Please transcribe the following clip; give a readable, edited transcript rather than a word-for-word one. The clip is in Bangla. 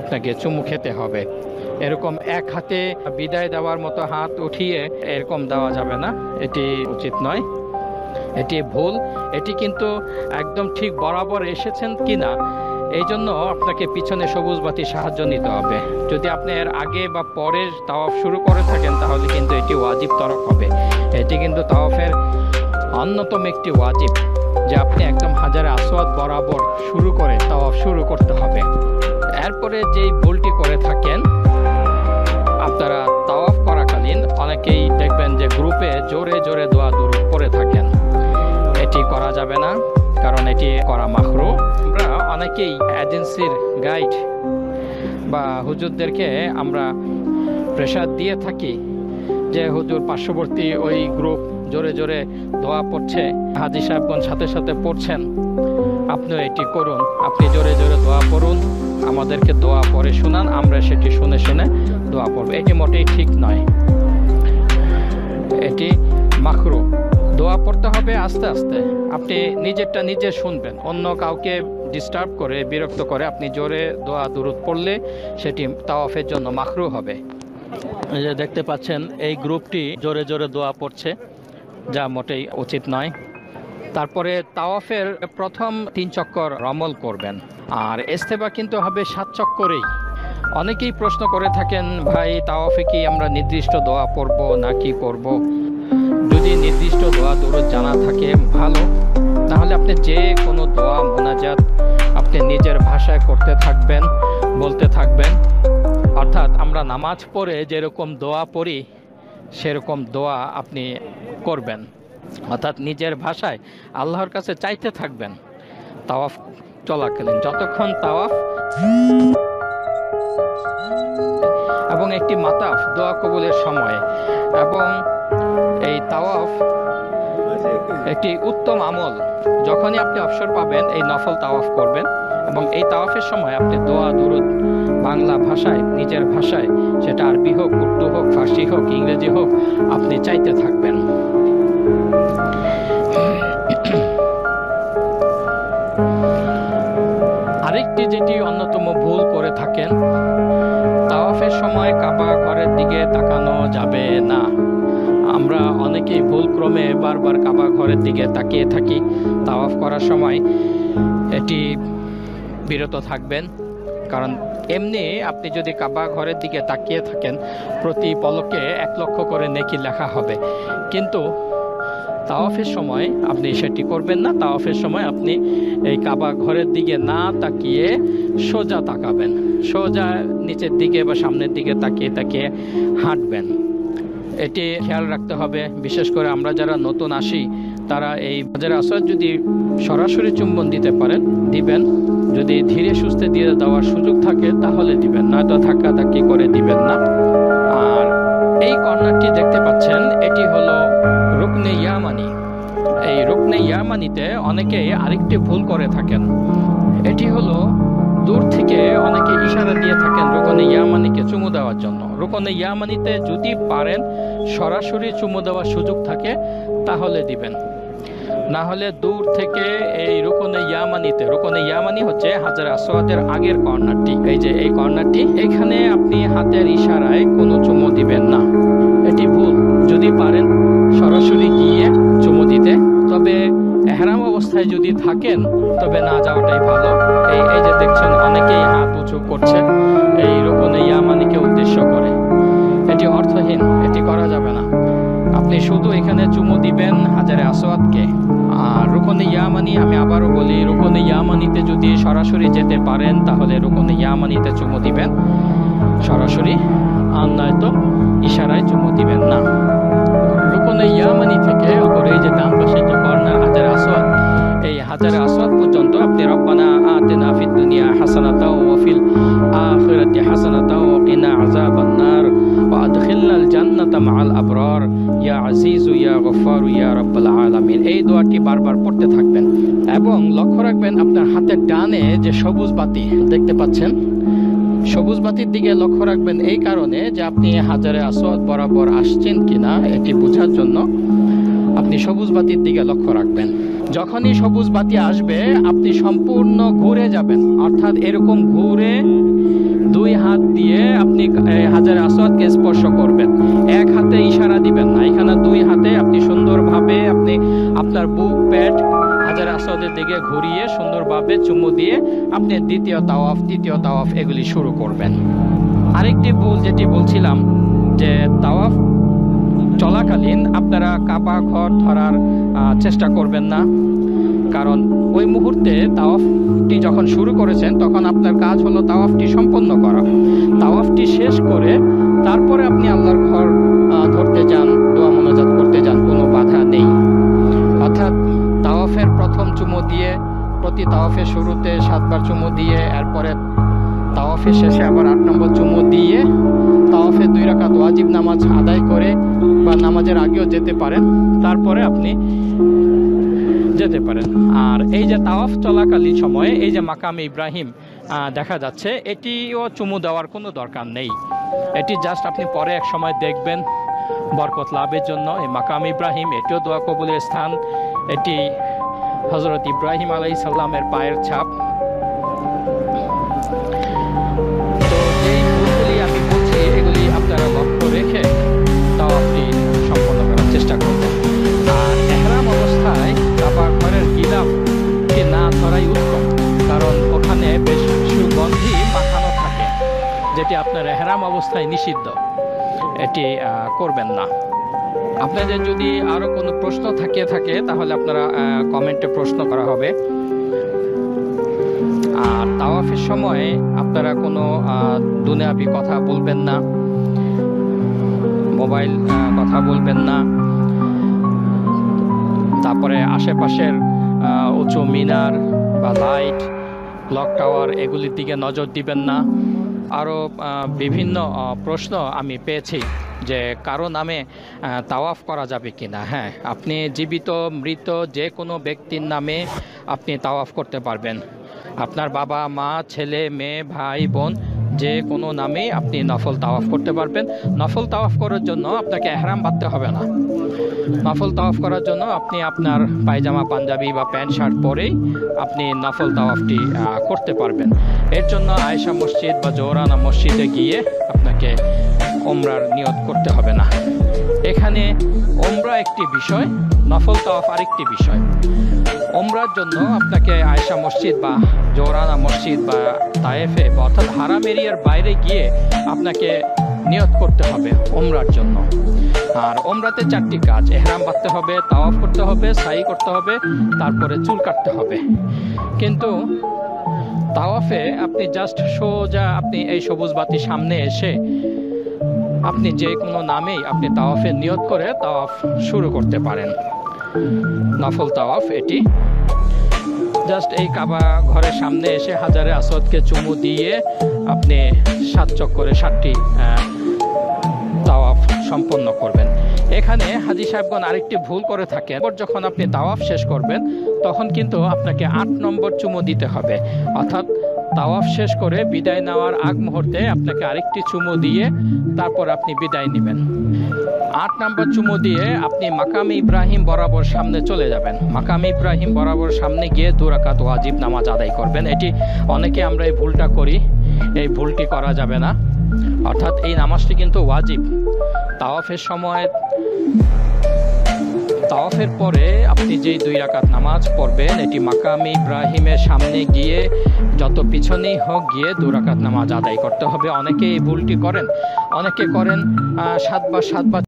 আপনাকে চুমু খেতে হবে। এরকম এক হাতে বিদায় দেওয়ার মতো হাত উঠিয়ে এরকম দেওয়া যাবে না, এটি উচিত নয়, এটি ভুল। এটি কিন্তু একদম ঠিক বরাবর এসেছেন কিনা এই জন্য আপনাকে পিছনে সবুজ বাতি সাহায্য নিতে হবে। যদি আপনি এর আগে বা পরে তাওয়াফ শুরু করে থাকেন তাহলে কিন্তু এটি ওয়াজিব তরক হবে। এটি কিন্তু তাওয়াফের অন্যতম একটি ওয়াজিব, যে আপনি একদম হাজারে আসওয়াদ বরাবর শুরু করে তাওয়াফ শুরু করতে হবে। এরপরে যেই ভুলটি করে থাকেন আপনারা, তাওয়াফ করাকালীন অনেকেই দেখবেন যে গ্রুপে জোরে জোরে দোয়া দুরূদ পড়ে থাকেন। এটি করা যাবে না, কারণ এটি করা মাকরুহ। আমরা অনেকেই এজেন্সির গাইড বা হুজুরদেরকে আমরা প্রেসার দিয়ে থাকি যে হুজুর পার্শ্ববর্তী ওই গ্রুপ জোরে জোরে দোয়া পড়ছে, হাজী সাহেবগণ সাথে সাথে পড়ছেন, আপনিও এটি করুন, আপনি জোরে জোরে দোয়া পড়ুন, আমাদেরকে দোয়া পড়ে শোনান, আমরা সেটি শুনে শুনে দোয়া পড়ব। এটি মোটেই ঠিক নয়, এটি মাকরুহ। দোয়া পড়তে হবে আস্তে আস্তে, আপনি নিজেরটা নিজে শুনবেন, অন্য কাউকে ডিস্টার্ব করে বিরক্ত করে আপনি জোরে দোয়া দুরূদ পড়লে সেটি তাওয়াফের জন্য মাকরুহ হবে। এই যে দেখতে পাচ্ছেন এই গ্রুপটি জোরে জোরে দোয়া পড়ছে, যা মোটেই উচিত নয়। তারপরে তাওয়াফের প্রথম 3 চক্কর রমল করবেন, আর ইস্তেবা কিন্তু হবে 7 চক্করেই। অনেকেই প্রশ্ন করে থাকেন, ভাই তাওয়াফে কি আমরা নির্দিষ্ট দোয়া পড়ব না কি করব? যদি নির্দিষ্ট দোয়া দুরূদ জানা থাকে ভালো, তাহলে আপনি যে কোনো দোয়া মোনাজাত আপনি নিজের ভাষায় করতে থাকবেন, বলতে থাকবেন। অর্থাৎ আমরা নামাজ পড়ে যেরকম দোয়া পড়ি সেরকম দোয়া আপনি করবেন, অর্থাৎ নিজের ভাষায় আল্লাহর কাছে চাইতে থাকবেন তাওয়াফ চলাকালীন, যতক্ষণ তাওয়াফ। এবং একটি মাতাফ দোয়া কবুলের সময়, এবং এই তাওয়াফ একটি উত্তম আমল। যখনই আপনি অবসর পাবেন এই নফল তাওয়াফ করবেন, এবং এই তাওয়াফের সময় আপনি দোয়া দুরূদ বাংলা ভাষায়, নিজের ভাষায়, সেটা আরবি হোক, উর্দু হোক, ফার্সি হোক, ইংরেজি হোক, আপনি চাইতে থাকবেন। আরেকটি যেটি অন্যতম ভুল করে থাকেন, তাওয়াফের সময় কাবা ঘরের দিকে তাকানো যাবে না। আমরা অনেকেই ভুলক্রমে বারবার কাবা ঘরের দিকে তাকিয়ে থাকি তাওয়াফ করার সময়। এটি বিরত থাকবেন, কারণ এমনি আপনি যদি কাবা ঘরের দিকে তাকিয়ে থাকেন প্রতি পলকে 1 লক্ষ করে নেকি লেখা হবে, কিন্তু তাওয়াফের সময় আপনি সেটি করবেন না। তাওয়াফের সময় আপনি এই কাবা ঘরের দিকে না তাকিয়ে সোজা তাকাবেন, সোজা নিচের দিকে বা সামনের দিকে তাকিয়ে তাকিয়ে হাঁটবেন। এটি খেয়াল রাখতে হবে, বিশেষ করে আমরা যারা নতুন আসি তারা এই হাজারে আসওয়াদ যদি সরাসরি চুম্বন দিতে পারেন দিবেন, যদি ধীরে সুস্থে দিয়ে দেওয়ার সুযোগ থাকে তাহলে দিবেন, নয়তো ধাক্কাধাক্কি করে দিবেন না। আর এই কর্নারটি দেখতে পাচ্ছেন, এটি হলো রুকনে ইয়ামানি। এই রুকনে ইয়ামানিতে অনেকেই আরেকটি ভুল করে থাকেন, এটি হলো দূর থেকে অনেকে ইশারা দিয়ে থাকেন রুকনে ইয়ামানিকে চুমু দেওয়ার জন্য। রুকনে ইয়ামানিতে যদি পারেন সরাসরি চুমু দেওয়ার সুযোগ থাকে তাহলে দিবেন, না হলে দূর থেকে এই রুকনে ইয়ামানিতে, রুকনে ইয়ামানি হচ্ছে হাজারে আসওয়াদের আগের কর্নারটি, এই যে এই কর্নারটি, এখানে আপনি হাতের ইশারায় কোনো চুমু দিবেন না, এটি ভুল। যদি পারেন সরাসরি গিয়ে চুমু দিতে, তবে এহরাম অবস্থায় যদি থাকেন তবে না যাওয়াটাই ভালো। এই যে দেখছেন অনেকেই হাত উঁচু করছে এই রুকনে ইয়ামানিকে উদ্দেশ্য করে, এটি অর্থহীন, এটি করা যাবে না। আপনি শুধু এখানে চুমু দিবেন হাজারে আসওয়াদকে। আর রুকনে ইয়ামানি, আমি আবারও বলি, রুকনে ইয়ামানিতে যদি সরাসরি যেতে পারেন তাহলে রুকনে ইয়ামানিতে চুমু দিবেন সরাসরি, আর নয়তো ইশারায় চুমু দিবেন না। রুকনে ইয়ামানি থেকে ওপরে এই যে ডান পাশে যে কর্নার হাজারে আসওয়াদ, এই হাজারে আসওয়াদ পর্যন্ত আপনি রব্বানা আতিনা ফিদ দুনিয়া হাসানাতাও ওয়া ফিল আখিরাতি হাসানাতাও ওয়া কিনা আযাবান নার ওয়া আদখিলনাল জান্নাতা মাআল আবরার ইয়া আজিজু ইয়া গফফারু ইয়া রাব্বাল আলামিন, এই দোয়াটি বারবার পড়তে থাকবেন। এবং লক্ষ্য রাখবেন আপনার হাতের ডানে যে সবুজ বাতি দেখতে পাচ্ছেন, সবুজ বাতির দিকে লক্ষ্য রাখবেন এই কারণে যে আপনি হাজারে আসওয়াদ বরাবর আসছেন কিনা এটি বোঝার জন্য। আপনি সবুজ বাতির দিকে লক্ষ্য রাখবেন। যখনই সবুজ বাতি আসবে আপনি সম্পূর্ণ ঘুরে যাবেন, অর্থাৎ এরকম ঘুরে 2 হাত দিয়ে আপনি হাজারে আসওয়াদকে স্পর্শ করবেন। এক হাতে ইশারা দিবেন না, এখানে 2 হাতে আপনি সুন্দরভাবে আপনি আপনার বুক পেট হাজারে আসওয়াদের দিকে ঘুরিয়ে সুন্দরভাবে চুমু দিয়ে আপনি দ্বিতীয় তাওয়াফ, তৃতীয় তাওয়াফ এগুলি শুরু করবেন। আরেকটি ভুল যেটি বলছিলাম, যে তাওয়াফ চলাকালীন আপনারা কাবা ঘর ধরার চেষ্টা করবেন না, কারণ ওই মুহূর্তে তাওয়াফটি যখন শুরু করেছেন তখন আপনার কাজ হলো তাওয়াফটি সম্পন্ন করা। তাওয়াফটি শেষ করে তারপরে আপনি আল্লাহর ঘর ধরতে যান, দোয়া মোনাজাত করতে যান, কোনো বাধা নেই। অর্থাৎ তাওয়াফের প্রথম চুমু দিয়ে, প্রতি তাওয়াফের শুরুতে 7 বার চুমু দিয়ে, এরপরে তাওয়াফের শেষে আবার 8 নম্বর চুমু দিয়ে তাওয়াফে 2 রাকাত ওয়াজিব নামাজ আদায় করে বা নামাজের আগেও যেতে পারেন, তারপরে আপনি যেতে পারেন। আর এই যে তাওয়াফ চলাকালীন সময়ে এই যে মাকামে ইব্রাহিম দেখা যাচ্ছে, এটিও চুমু দেওয়ার কোনো দরকার নেই। এটি জাস্ট আপনি পরে এক সময় দেখবেন বরকত লাভের জন্য। এই মাকাম ইব্রাহিম এটিও দোয়া কবুলের স্থান, এটি হযরত ইব্রাহিম আলাইহিস সালামের পায়ের ছাপ। তো এই ভুলগুলি আমি বলছি, এগুলি আপনারা লক্ষ্য রেখে তাওয়াফটি সম্পন্ন করার চেষ্টা করবেন। আর ইহরাম অবস্থায় কাবা ঘরের গিলাফটি না ধরাই উত্তম, কারণ ওখানে বেশ সুগন্ধি মাখানো থাকে, যেটি আপনার ইহরাম অবস্থায় নিষিদ্ধ। এটি করবেন না। আপনাদের যদি আরও কোনো প্রশ্ন থাকে তাহলে আপনারা কমেন্টে প্রশ্ন করা হবে। আর তাওয়াফের সময় আপনারা কোনো দুনিয়াবি কথা বলবেন না, মোবাইল কথা বলবেন না, তারপরে আশেপাশের উঁচু মিনার বা লাইট, ক্লক টাওয়ার এগুলির দিকে নজর দিবেন না। আরও বিভিন্ন প্রশ্ন আমি পেয়েছি যে কারো নামে তাওয়াফ করা যাবে কি না। হ্যাঁ, আপনি জীবিত মৃত যে কোনো ব্যক্তির নামে আপনি তাওয়াফ করতে পারবেন। আপনার বাবা মা ছেলে মেয়ে ভাই বোন যে কোনো নামেই আপনি নফল তাওয়াফ করতে পারবেন। নফল তাওয়াফ করার জন্য আপনাকে ইহরাম বাঁধতে হবে না। নফল তাওয়াফ করার জন্য আপনি আপনার পায়জামা পাঞ্জাবি বা প্যান্ট শার্ট পরেই আপনি নফল তাওয়াফটি করতে পারবেন। এর জন্য আয়েশা মসজিদ বা জোহরানা মসজিদে গিয়ে আপনাকে ওমরার নিয়ত করতে হবে না। এখানে ওমরা একটি বিষয়, নফল তাওয়াফ আরেকটি বিষয়। ওমরার জন্য আপনাকে আয়েশা মসজিদ বা জোহরানা মসজিদ বা তায়েফে অর্থাৎ হারাম এরিয়ার বাইরে গিয়ে আপনাকে নিয়ত করতে হবে ওমরার জন্য। আর ওমরাতে 4টি কাজ: ইহরাম বাঁধতে হবে, তাওয়াফ করতে হবে, সাই করতে হবে, তারপরে চুল কাটতে হবে। কিন্তু তাওয়াফে আপনি জাস্ট সোজা আপনি এই সবুজ বাতির সামনে এসে আপনি যে কোনো নামেই আপনি তাওয়াফের নিয়ত করে তাওয়াফ শুরু করতে পারেন। নফল তাওয়াফ এটি জাস্ট এই কাবা ঘরের সামনে এসে হাজারে আসওয়াদকে চুমু দিয়ে আপনি 7 চক্করে 7টি তাওয়াফ সম্পন্ন করবেন। এখানে হাজী সাহেবগণ আরেকটি ভুল করে থাকেন, যখন আপনি তাওয়াফ শেষ করবেন তখন কিন্তু আপনাকে 8 নম্বর চুমু দিতে হবে। অর্থাৎ তাওয়াফ শেষ করে বিদায় নেওয়ার আগ মুহূর্তে আপনাকে আরেকটি চুমু দিয়ে তারপর আপনি বিদায় নেবেন। 8 নম্বর চুমু দিয়ে আপনি মাকামে ইব্রাহিম বরাবর সামনে চলে যাবেন। মাকামে ইব্রাহিম বরাবর সামনে গিয়ে 2 রাকাত ওয়াজিব নামাজ আদায় করবেন। এটি অনেকে আমরা এই ভুলটা করি, এই ভুলটি করা যাবে না। অর্থাৎ এই নামাজটি কিন্তু ওয়াজিব। তাওয়াফের সময় তাওয়াফের পরে আপনি যেই 2 রাকাত নামাজ পড়বেন, এটি মাকামে ইব্রাহিমের সামনে গিয়ে যত পিছনেই হোক গিয়ে 2 রাকাত নামাজ আদায় করতে হবে। অনেকে এই ভুলটি করেন, অনেকে করেন 7 বার